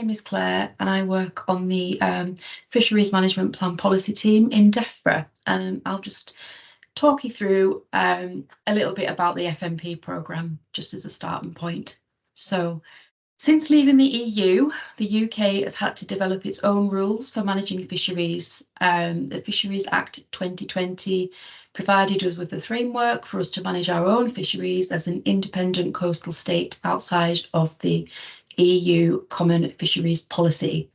name is Claire and I work on the Fisheries Management Plan policy team in Defra. I'll just talk you through a little bit about the FMP programme just as a starting point. So since leaving the EU, the UK has had to develop its own rules for managing fisheries. The Fisheries Act 2020 provided us with the framework for us to manage our own fisheries as an independent coastal state outside of the EU Common Fisheries Policy.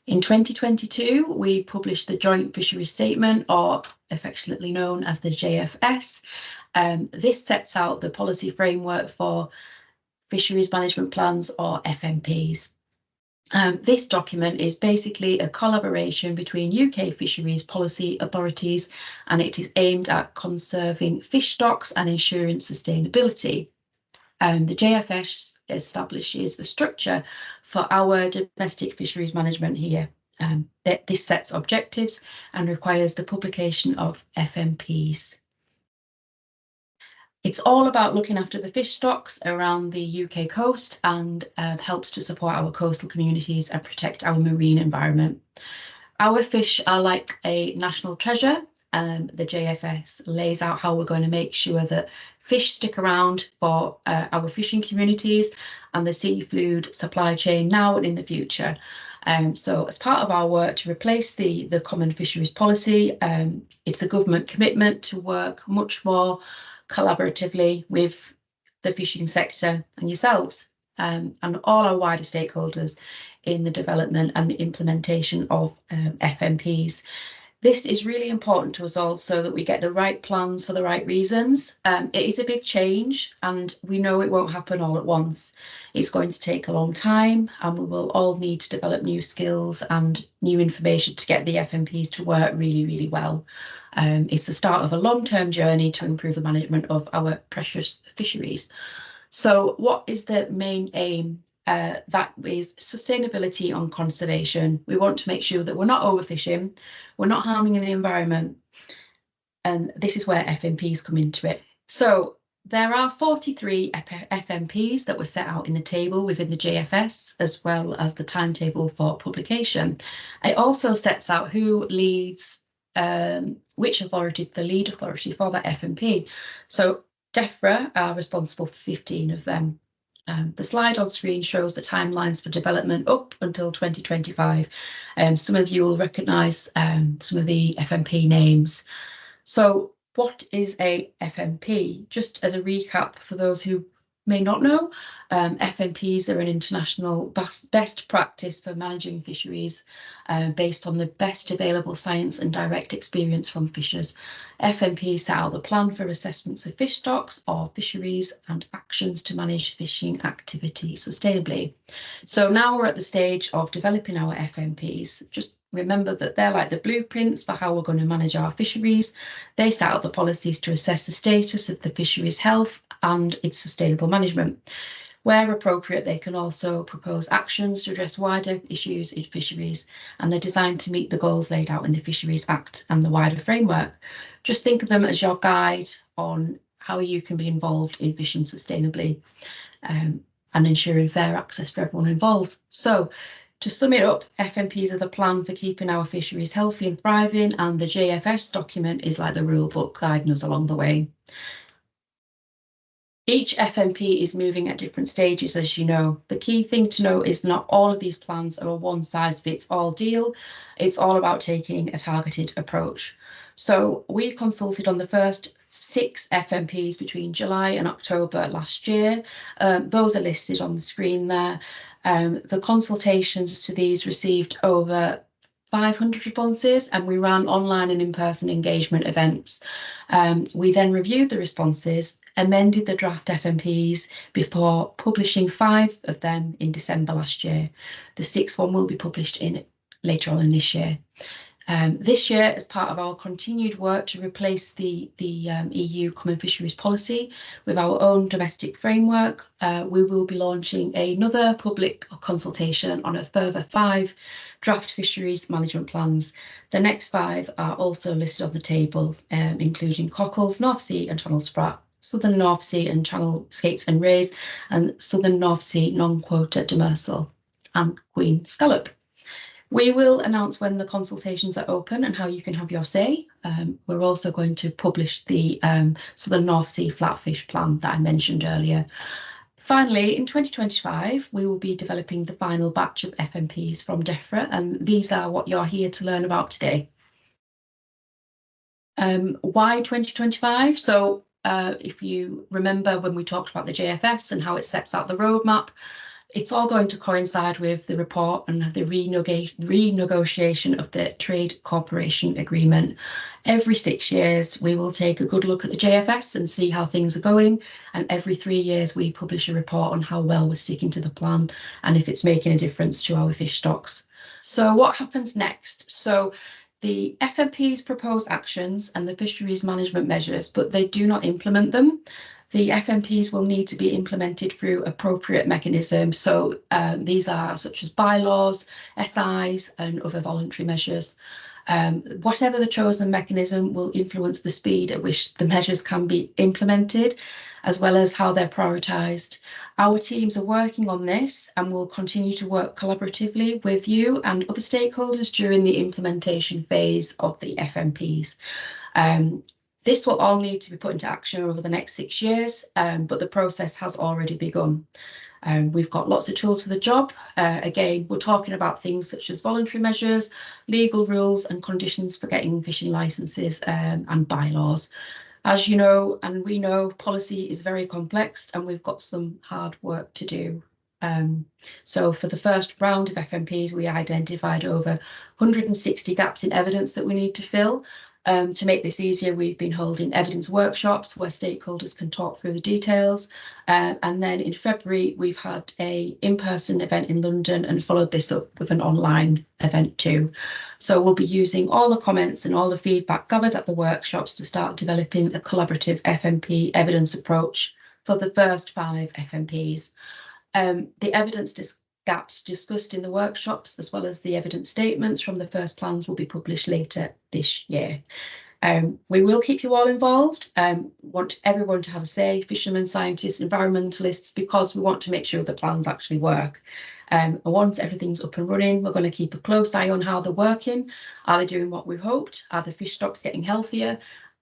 In 2022, we published the Joint Fisheries Statement, or affectionately known as the JFS. This sets out the policy framework for Fisheries Management Plans, or FMPs. This document is basically a collaboration between UK fisheries policy authorities, and it is aimed at conserving fish stocks and ensuring sustainability. The JFS establishes the structure for our domestic fisheries management here. This sets objectives and requires the publication of FMPs. It's all about looking after the fish stocks around the UK coast and helps to support our coastal communities and protect our marine environment. Our fish are like a national treasure. The JFS lays out how we're going to make sure that fish stick around for our fishing communities and the seafood supply chain now and in the future. So as part of our work to replace the Common Fisheries Policy, it's a government commitment to work much more collaboratively with the fishing sector and yourselves and all our wider stakeholders in the development and the implementation of FMPs. This is really important to us all so that we get the right plans for the right reasons. It is a big change and we know it won't happen all at once. It's going to take a long time and we will all need to develop new skills and new information to get the FMPs to work really, really well. It's the start of a long-term journey to improve the management of our precious fisheries. So what is the main aim? That is sustainability and conservation. We want to make sure that we're not overfishing, we're not harming the environment, and this is where FMPs come into it. So there are 43 FMPs that were set out in the table within the JFS, as well as the timetable for publication. It also sets out who leads, which authority is the lead authority for that FMP. So Defra are responsible for 15 of them. The slide on screen shows the timelines for development up until 2025. Some of you will recognise some of the FMP names. So what is a FMP? Just as a recap for those who may not know, FMPs are an international best practice for managing fisheries based on the best available science and direct experience from fishers. FMPs set out the plan for assessments of fish stocks or fisheries and actions to manage fishing activity sustainably. So now we're at the stage of developing our FMPs. Just remember that they're like the blueprints for how we're going to manage our fisheries. They set out the policies to assess the status of the fisheries' health and its sustainable management. Where appropriate, they can also propose actions to address wider issues in fisheries, and they're designed to meet the goals laid out in the Fisheries Act and the wider framework. Just think of them as your guide on how you can be involved in fishing sustainably and ensuring fair access for everyone involved. So to sum it up, FMPs are the plan for keeping our fisheries healthy and thriving, and the JFS document is like the rule book guiding us along the way. Each FMP is moving at different stages, as you know. The key thing to know is not all of these plans are a one-size-fits-all deal. It's all about taking a targeted approach. So we consulted on the first 6 FMPs between July and October last year. Those are listed on the screen there. The consultations to these received over 500 responses, and we ran online and in-person engagement events. We then reviewed the responses, amended the draft FMPs before publishing 5 of them in December last year. The 6th one will be published later on in this year. This year, as part of our continued work to replace the EU Common Fisheries Policy with our own domestic framework, we will be launching another public consultation on a further 5 draft fisheries management plans. The next 5 are also listed on the table, including cockles, North Sea and Channel Sprat, Southern North Sea and Channel Skates and Rays, and Southern North Sea non-quota demersal. and queen scallop. We will announce when the consultations are open and how you can have your say. We're also going to publish the Southern North Sea Flatfish Plan that I mentioned earlier. Finally, in 2025, we will be developing the final batch of FMPs from Defra, and these are what you're here to learn about today. Why 2025? So if you remember when we talked about the JFS and how it sets out the roadmap, it's all going to coincide with the report and the renegotiation of the Trade Cooperation Agreement. Every 6 years, we will take a good look at the JFS and see how things are going. And every 3 years, we publish a report on how well we're sticking to the plan and if it's making a difference to our fish stocks. So what happens next? So the FMPs propose actions and the fisheries management measures, but they do not implement them. The FMPs will need to be implemented through appropriate mechanisms. So these are such as bylaws, SIs and other voluntary measures. Whatever the chosen mechanism will influence the speed at which the measures can be implemented, as well as how they're prioritised. Our teams are working on this and will continue to work collaboratively with you and other stakeholders during the implementation phase of the FMPs. This will all need to be put into action over the next 6 years, but the process has already begun. We've got lots of tools for the job. Again, we're talking about things such as voluntary measures, legal rules and conditions for getting fishing licenses and bylaws. As you know, and we know, policy is very complex and we've got some hard work to do. So for the first round of FMPs, we identified over 160 gaps in evidence that we need to fill. To make this easier, we've been holding evidence workshops where stakeholders can talk through the details. And then in February, we've had an in-person event in London and followed this up with an online event too. So we'll be using all the comments and all the feedback gathered at the workshops to start developing a collaborative FMP evidence approach for the first 5 FMPs. The evidence gaps discussed in the workshops, as well as the evidence statements from the first plans, will be published later this year. We will keep you all involved. Want everyone to have a say, fishermen, scientists, environmentalists, because we want to make sure the plans actually work. Once everything's up and running, we're going to keep a close eye on how they're working. Are they doing what we've hoped? Are the fish stocks getting healthier?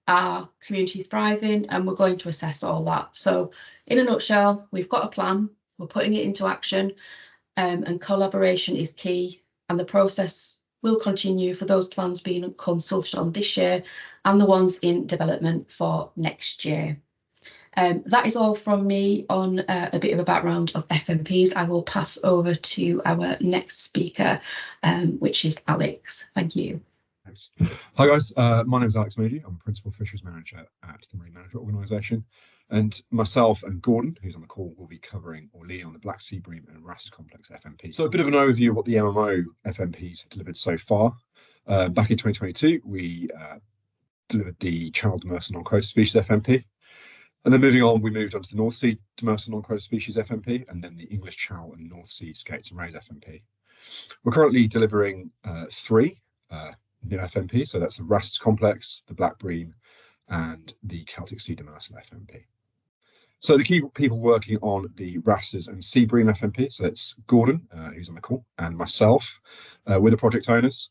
Are communities thriving? And we're going to assess all that. So in a nutshell, we've got a plan, we're putting it into action. And collaboration is key, and the process will continue for those plans being consulted on this year and the ones in development for next year. That is all from me on a bit of a background of FMPs. I will pass over to our next speaker, which is Alex. Thank you. Thanks. Hi guys, my name is Alex Moody. I'm Principal Fisheries Manager at the Marine Management Organisation, and myself and Gordon, who's on the call, will be covering or leading on the Black Seabream and Wrasses Complex FMP. So a bit of an overview of what the MMO FMPs have delivered so far. Back in 2022, we delivered the Channel Demersal Non-Quota Species FMP. And then moving on, we moved on to the North Sea Demersal Non-Quota Species FMP, and then the English Channel and North Sea Skates and Rays FMP. We're currently delivering 3 new FMP, so that's the Wrasses Complex, the Black Bream, and the Celtic Sea Demersal FMP. So the key people working on the Wrasses and seabream FMP, so it's Gordon, who's on the call, and myself, we're the project owners.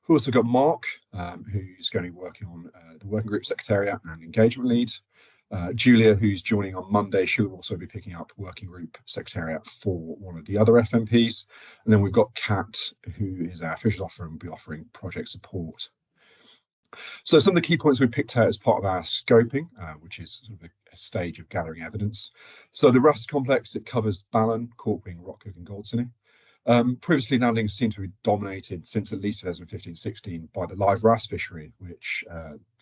We've also got Mark, who's going to be working on the working group secretariat and engagement lead. Julia, who's joining on Monday, she'll also be picking up working group secretariat for one of the other FMPs. And then we've got Kat, who is our fisheries officer and will be offering project support. So some of the key points we picked out as part of our scoping, which is sort of a stage of gathering evidence. So the Wrasses complex, it covers Ballan, Corkwing, Rockhook and Goldsinny. Previously, landings seem to be dominated since at least 2015-16 by the live wrasse fishery, which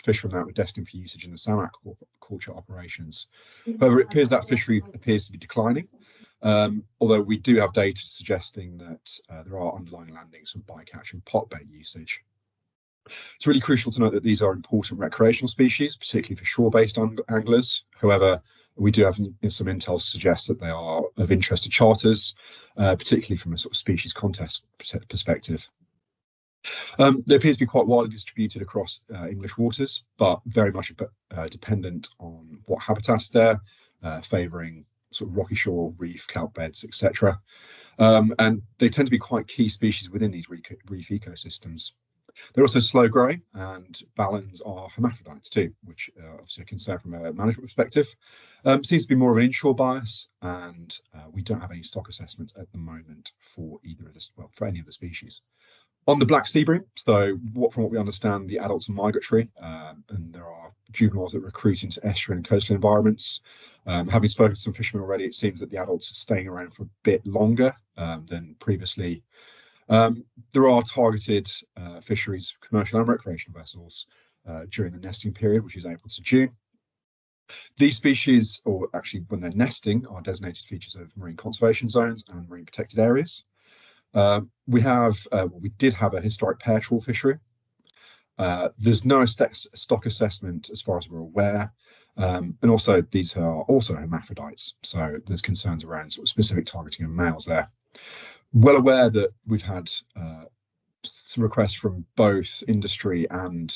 fish from that were destined for usage in the salmon aquaculture operations. However, it appears that fishery appears to be declining, although we do have data suggesting that there are underlying landings from bycatch and potbait usage. It's really crucial to note that these are important recreational species, particularly for shore-based anglers. However, we do have some intel to suggest that they are of interest to charters, particularly from a sort of species contest perspective. They appear to be quite widely distributed across English waters, but very much dependent on what habitat is there, favouring sort of rocky shore, reef, kelp beds, etc. And they tend to be quite key species within these reef ecosystems. They're also slow growing, and ballons are hermaphrodites too, which obviously a concern from a management perspective. Seems to be more of an inshore bias, and we don't have any stock assessments at the moment for either of this, well, for any of the species. On the black seabream, so from what we understand, the adults are migratory, and there are juveniles that recruit into estuary and coastal environments. Having spoken to some fishermen already, it seems that the adults are staying around for a bit longer than previously. There are targeted fisheries, commercial and recreational vessels during the nesting period, which is April to June. These species, or actually when they're nesting, are designated features of marine conservation zones and marine protected areas. We did have a historic pear trawl fishery. There's no stock assessment as far as we're aware. And also these are also hermaphrodites, so there's concerns around sort of specific targeting of males there. Well aware that we've had some requests from both industry and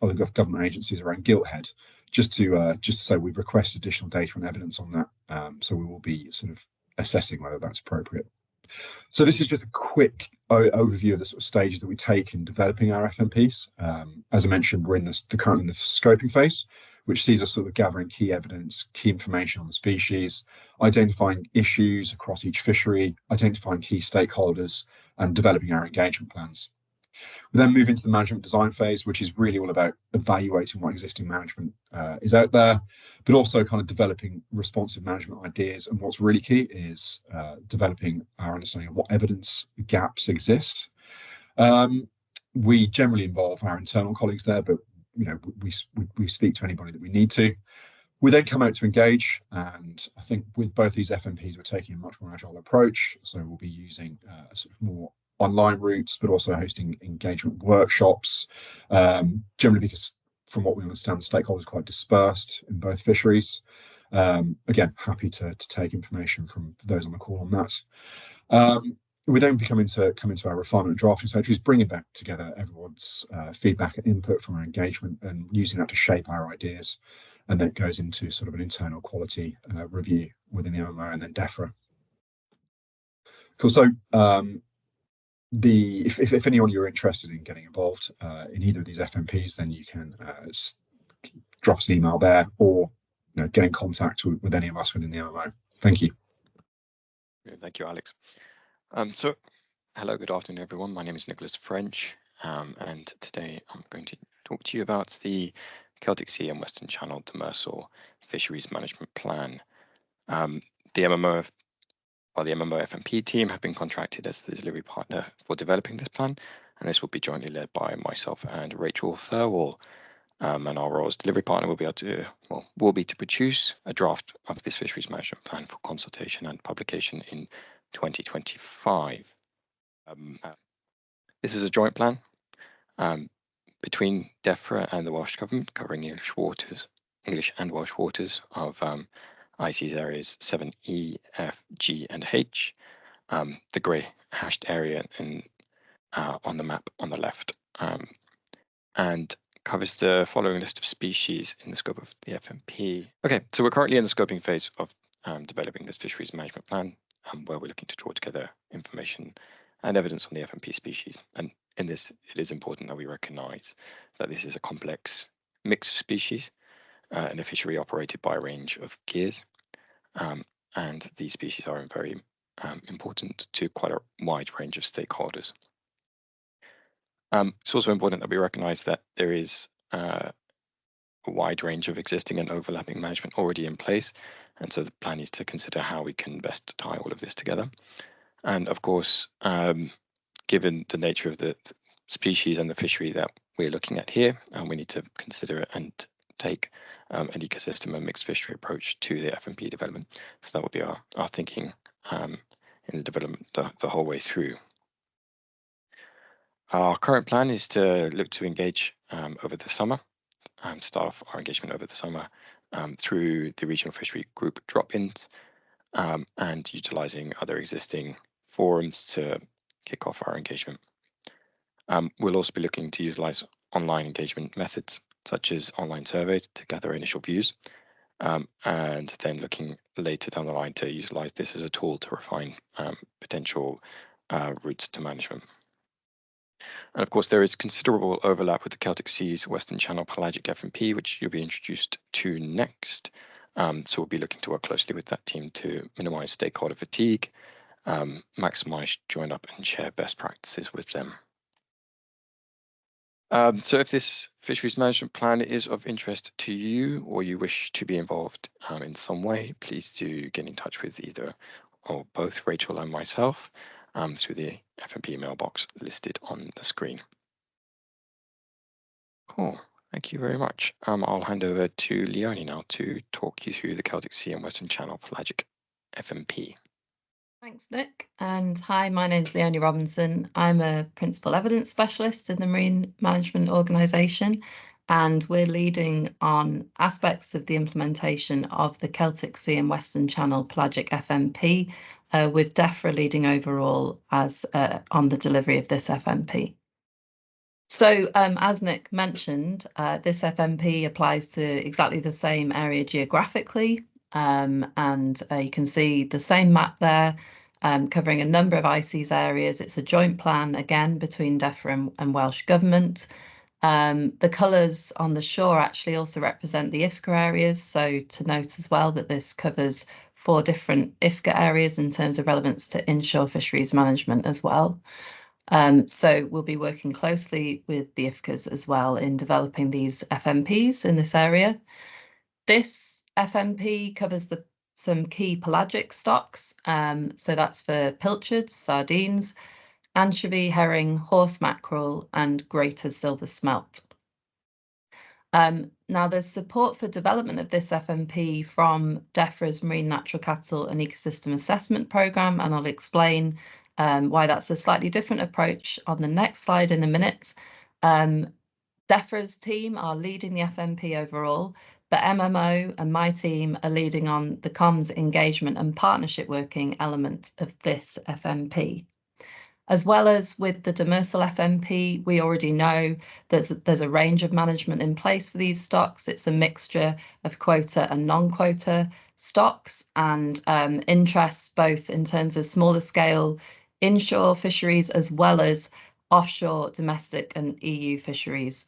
other government agencies around gilthead, just to say we've requested additional data and evidence on that. So we will be sort of assessing whether that's appropriate. So this is just a quick overview of the sort of stages that we take in developing our FMPs. As I mentioned, we're currently in the scoping phase, which sees us sort of gathering key evidence, key information on the species, identifying issues across each fishery, identifying key stakeholders, and developing our engagement plans. We then move into the management design phase, which is really all about evaluating what existing management is out there, but also kind of developing responsive management ideas. And what's really key is developing our understanding of what evidence gaps exist. We generally involve our internal colleagues there, but we speak to anybody that we need to. We then come out to engage, and I think with both these FMPs, we're taking a much more agile approach. So we'll be using sort of more online routes, but also hosting engagement workshops, generally because from what we understand, the stakeholders are quite dispersed in both fisheries. Again, happy to take information from those on the call on that. We then come into our refinement and drafting stage, which is bringing back together everyone's feedback and input from our engagement and using that to shape our ideas. And then it goes into sort of an internal quality review within the MMO and then Defra. Cool. So if anyone you're interested in getting involved in either of these FMPs, then you can drop us an email there, or get in contact with any of us within the MMO. Thank you. Thank you, Alex. So, hello, good afternoon, everyone. My name is Nicholas French, and today I'm going to talk to you about the Celtic Sea and Western Channel demersal Fisheries Management Plan. The MMO FMP team have been contracted as the delivery partner for developing this plan, and this will be jointly led by myself and Rachel Thirlwall. And our role as delivery partner will be to produce a draft of this fisheries management plan for consultation and publication in 2025. This is a joint plan between Defra and the Welsh Government, covering English and Welsh waters of ICES areas 7E, F, G, and H. The grey hashed area on the map on the left, and covers the following list of species in the scope of the FMP. Okay, so we're currently in the scoping phase of developing this fisheries management plan, where we're looking to draw together information and evidence on the FMP species. And in this, it is important that we recognise that this is a complex mix of species in a fishery operated by a range of gears, and these species are very important to quite a wide range of stakeholders. It's also important that we recognise that there is a wide range of existing and overlapping management already in place, and so the plan is to consider how we can best tie all of this together. And of course, given the nature of the species and the fishery that we're looking at here, we need to consider it and take an ecosystem and mixed fishery approach to the FMP development. So that would be our thinking in the development the whole way through. Our current plan is to look to engage over the summer, start off our engagement over the summer through the regional fishery group drop-ins, and utilising other existing forums to kick off our engagement. We'll also be looking to utilise online engagement methods, such as online surveys, to gather initial views, and then looking later down the line to utilise this as a tool to refine potential routes to management. And of course, there is considerable overlap with the Celtic Sea's Western Channel pelagic FMP, which you'll be introduced to next. So we'll be looking to work closely with that team to minimise stakeholder fatigue, maximise join up and share best practices with them. So if this fisheries management plan is of interest to you, or you wish to be involved in some way, please do get in touch with either or both Rachel and myself through the FMP mailbox listed on the screen. Cool, thank you very much. I'll hand over to Leonie now to talk you through the Celtic Sea and Western Channel pelagic FMP. Thanks, Nick. And hi, my name's Leonie Robinson. I'm a principal evidence specialist in the Marine Management Organisation, and we're leading on aspects of the implementation of the Celtic Sea and Western Channel pelagic FMP, with Defra leading overall as on the delivery of this FMP. So as Nick mentioned, this FMP applies to exactly the same area geographically. And you can see the same map there, covering a number of ICES areas. It's a joint plan, again, between Defra and Welsh Government. The colours on the shore actually also represent the IFCA areas. So to note as well that this covers 4 different IFCA areas in terms of relevance to inshore fisheries management as well. So we'll be working closely with the IFCAs as well in developing these FMPs in this area. This FMP covers some key pelagic stocks. So that's for pilchards, sardines, anchovy, herring, horse mackerel, and greater silver smelt. Now there's support for development of this FMP from Defra's Marine Natural Capital and Ecosystem Assessment Programme, and I'll explain why that's a slightly different approach on the next slide in a minute. Defra's team are leading the FMP overall, but MMO and my team are leading on the comms engagement and partnership working element of this FMP. As well as with the demersal FMP, we already know there's a range of management in place for these stocks. It's a mixture of quota and non-quota stocks, and interests both in terms of smaller scale inshore fisheries as well as offshore, domestic and EU fisheries.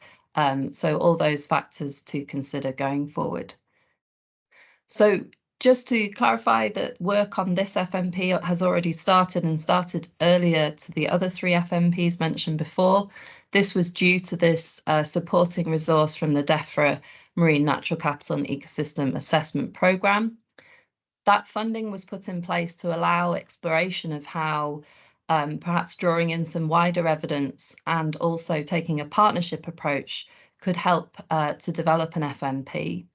So all those factors to consider going forward. So just to clarify that work on this FMP has already started and started earlier to the other 3 FMPs mentioned before. This was due to this supporting resource from the Defra Marine Natural Capital and Ecosystem Assessment Programme. That funding was put in place to allow exploration of how perhaps drawing in some wider evidence and also taking a partnership approach could help to develop an FMP.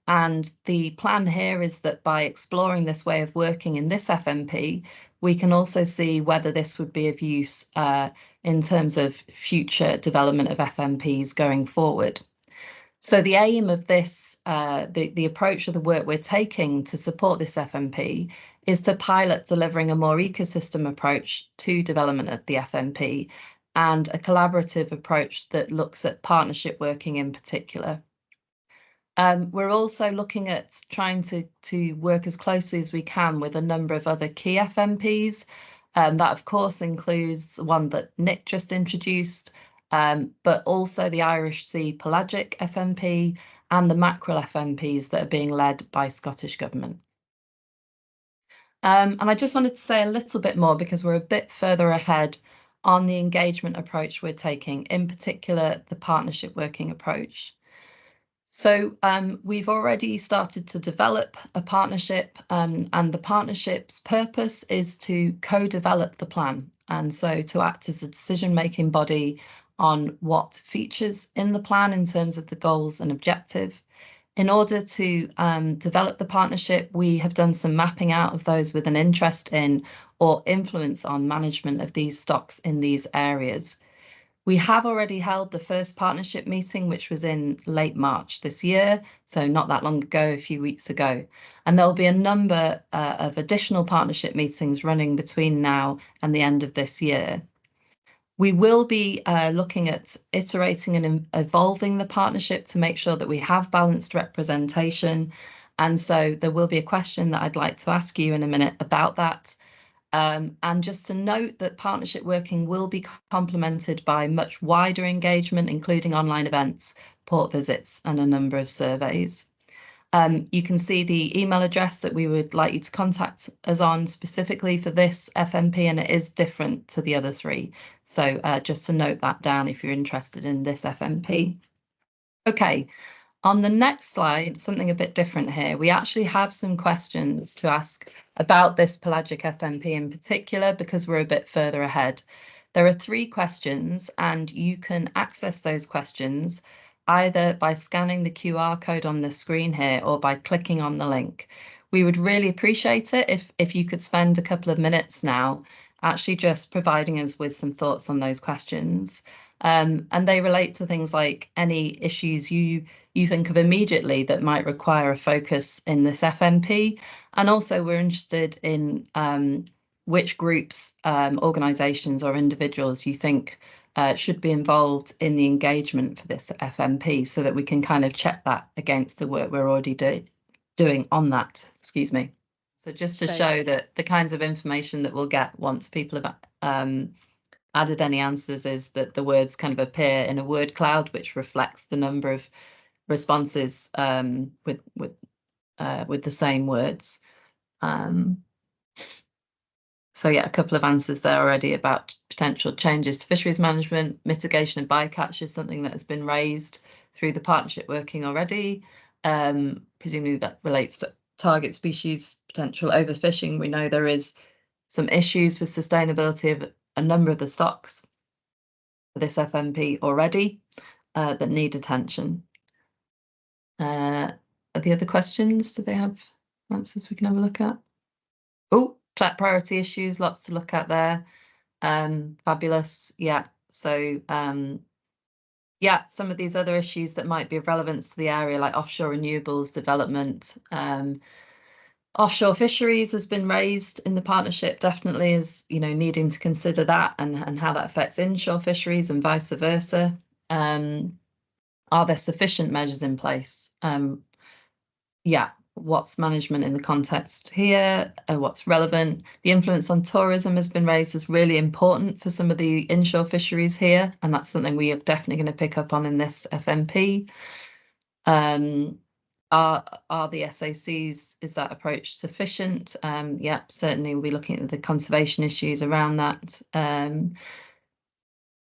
And the plan here is that by exploring this way of working in this FMP, we can also see whether this would be of use in terms of future development of FMPs going forward. So the aim of this, the approach of the work we're taking to support this FMP is to pilot delivering a more ecosystem approach to development of the FMP and a collaborative approach that looks at partnership working in particular. We're also looking at trying to work as closely as we can with a number of other key FMPs. That, of course, includes the one that Nick just introduced, but also the Irish Sea pelagic FMP and the mackerel FMPs that are being led by Scottish Government. And I just wanted to say a little bit more because we're a bit further ahead on the engagement approach we're taking, in particular the partnership working approach. So we've already started to develop a partnership, and the partnership's purpose is to co-develop the plan, and so to act as a decision-making body on what features in the plan in terms of the goals and objective. In order to develop the partnership, we have done some mapping out of those with an interest in or influence on management of these stocks in these areas. We have already held the first partnership meeting, which was in late March this year, so not that long ago, a few weeks ago. And there'll be a number of additional partnership meetings running between now and the end of this year. We will be looking at iterating and evolving the partnership to make sure that we have balanced representation And so there will be a question that I'd like to ask you in a minute about that. And just to note that partnership working will be complemented by much wider engagement, including online events, port visits, and a number of surveys. You can see the email address that we would like you to contact us on specifically for this FMP, and it is different to the other three. So just to note that down if you're interested in this FMP. Okay, on the next slide, something a bit different here. We actually have some questions to ask about this pelagic FMP in particular, because we're a bit further ahead. There are 3 questions, and you can access those questions either by scanning the QR code on the screen here or by clicking on the link. We would really appreciate it if you could spend a couple of minutes now actually just providing us with some thoughts on those questions. And they relate to things like any issues you think of immediately that might require a focus in this FMP. And also we're interested in which groups, organisations or individuals you think should be involved in the engagement for this FMP, so that we can kind of check that against the work we're already doing on that. Excuse me. So just to show that the kinds of information that we'll get once people have added any answers is that the words kind of appear in a word cloud, which reflects the number of responses with the same words. So yeah, a couple of answers there already about potential changes to fisheries management. Mitigation of bycatch is something that has been raised through the partnership working already. Presumably that relates to target species potential overfishing. We know there is some issues with sustainability of a number of the stocks for this FMP already that need attention. Are the other questions, do they have answers we can have a look at? Oh, priority issues, lots to look at there. Fabulous, yeah. So yeah, some of these other issues that might be of relevance to the area, like offshore renewables development. Offshore fisheries has been raised in the partnership, definitely, as you know, needing to consider that and how that affects inshore fisheries and vice versa. Are there sufficient measures in place? Yeah, what's management in the context here? What's relevant? The influence on tourism has been raised as really important for some of the inshore fisheries here, and that's something we are definitely going to pick up on in this FMP. Are the SACs, is that approach sufficient? Yeah, certainly we'll be looking at the conservation issues around that.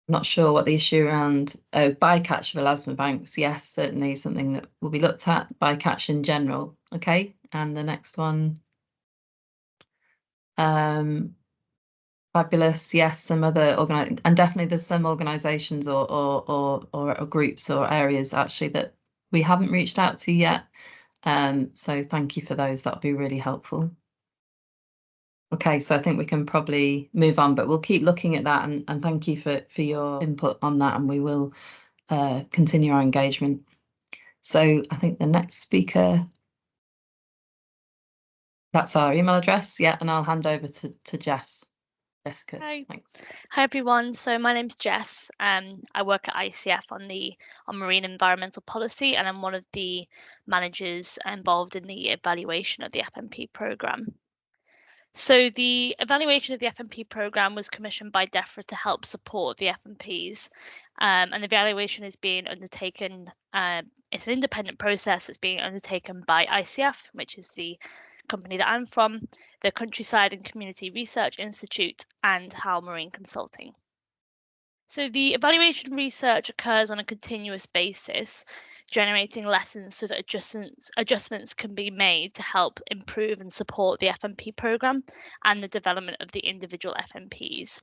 Not sure what the issue around bycatch of elasma banks. Yes, certainly something that will be looked at. Bycatch in general. Okay, and the next one. Fabulous. Yes, some other and definitely there's some organisations or groups or areas actually that we haven't reached out to yet. So thank you for those. That'll be really helpful. Okay, so I think we can probably move on, but we'll keep looking at that, and thank you for your input on that, and we will continue our engagement. So I think the next speaker, that's our email address, yeah, and I'll hand over to Jess. Jessica, Hi. Thanks. Hi everyone, so my name's Jess. I work at ICF on marine environmental policy, and I'm one of the managers involved in the evaluation of the FMP programme. So the evaluation of the FMP programme was commissioned by Defra to help support the FMPs, and the evaluation is being undertaken, it's an independent process that's being undertaken by ICF, which is the company that I'm from, the Countryside and Community Research Institute, and HAL Marine Consulting. So the evaluation research occurs on a continuous basis, generating lessons so that adjustments can be made to help improve and support the FMP programme and the development of the individual FMPs.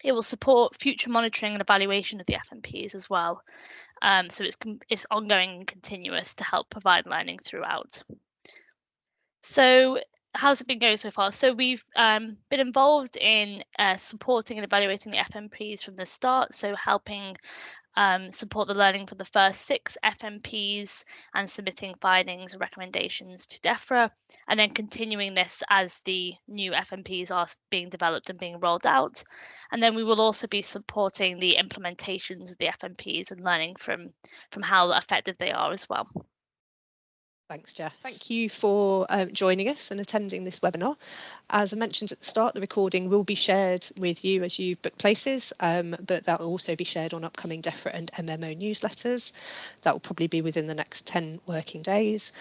It will support future monitoring and evaluation of the FMPs as well. So it's ongoing and continuous to help provide learning throughout. So how's it been going so far? So we've been involved in supporting and evaluating the FMPs from the start, so helping support the learning for the first 6 FMPs and submitting findings and recommendations to Defra, and then continuing this as the new FMPs are being developed and being rolled out. And then we will also be supporting the implementations of the FMPs and learning from how effective they are as well. Thanks, Jeff. Thank you for joining us and attending this webinar. As I mentioned at the start, the recording will be shared with you as you book places, but that will also be shared on upcoming Defra and MMO newsletters. That will probably be within the next 10 working days.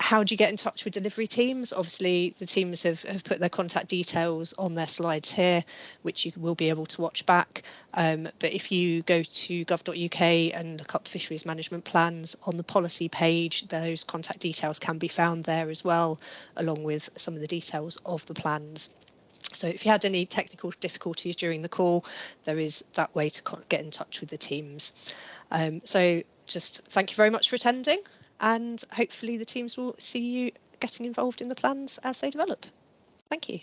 How do you get in touch with delivery teams? Obviously, the teams have put their contact details on their slides here, which you will be able to watch back. But if you go to gov.uk and look up Fisheries Management Plans on the policy page, those contact details can be found there as well, along with some of the details of the plans. So if you had any technical difficulties during the call, there is that way to get in touch with the teams. So just thank you very much for attending, and hopefully the teams will see you getting involved in the plans as they develop. Thank you.